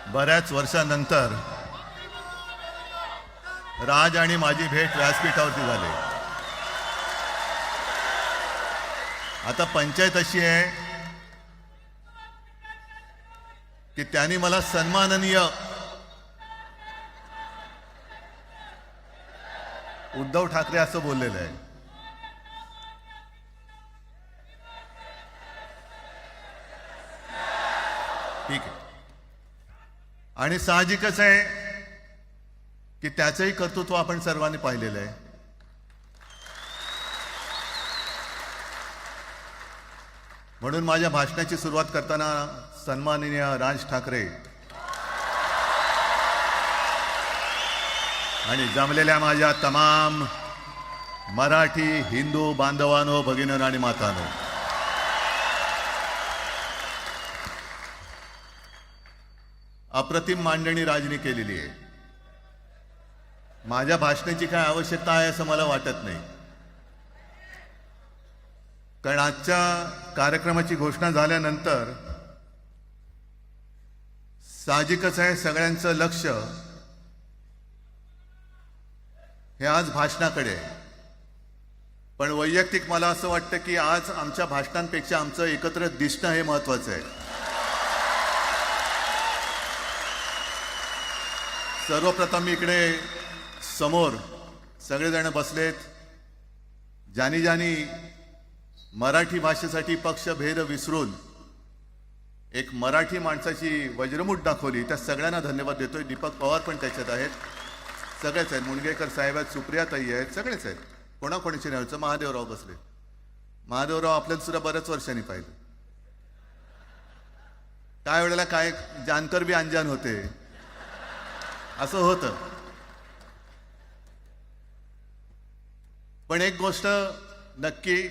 बऱ्याच वर्षानंतर राज आणि माझी भेट व्यासपीठावरती झाली। आता पंचायत अशी आहे की त्यांनी मला सन्माननीय उद्धव ठाकरे असं बोललेलं आहे। ठीक आहे, आणि साहजिकच आहे की त्याचंही कर्तृत्व आपण सर्वांनी पाहिलेलं आहे। म्हणून माझ्या भाषणाची सुरुवात करताना सन्माननीय राज ठाकरे आणि जमलेल्या माझ्या तमाम मराठी हिंदू बांधवांनो, भगिनींनो आणि मातांनो, अप्रतिम मांडणी राजनी केलेली आहे। माझ्या भाषणाची काय आवश्यकता आहे असं मला वाटत नाही, कारण आजच्या कार्यक्रमाची घोषणा झाल्यानंतर साहजिकच आहे सगळ्यांचं लक्ष हे आज भाषणाकडे आहे। पण वैयक्तिक मला असं वाटतं की आज आमच्या भाषणांपेक्षा आमचं एकत्र दिसणं हे महत्त्वाचं आहे। सर्वप्रथम इकडे समोर सगळेजण बसलेत, ज्यांनी ज्यांनी मराठी भाषेसाठी पक्षभेद विसरून एक मराठी माणसाची वज्रमूठ दाखवली, त्या सगळ्यांना धन्यवाद देतोय। दीपक पवार पण त्याच्यात आहेत, सगळेच आहेत, मुणगेकर साहेब आहेत, सुप्रियाताई आहेत, सगळेच आहेत, कोणाकोणाची नाही। महादेवराव बसले, महादेवराव आपल्याला सुद्धा बऱ्याच वर्षांनी पाहिलं। काय वेळेला काय जानकर बी अनजान होते, असं होतं। पण एक गोष्ट नक्की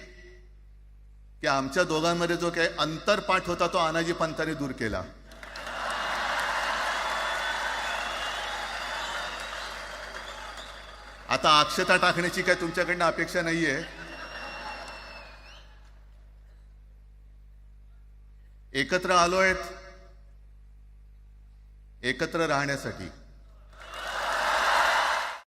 की आमच्या दोघांमध्ये जो काही अंतरपाठ होता तो आनाजी पंतांनी दूर केला। आता अक्षता टाकण्याची काय तुमच्याकडनं अपेक्षा नाहीये। एकत्र आलोय एकत्र राहण्यासाठी।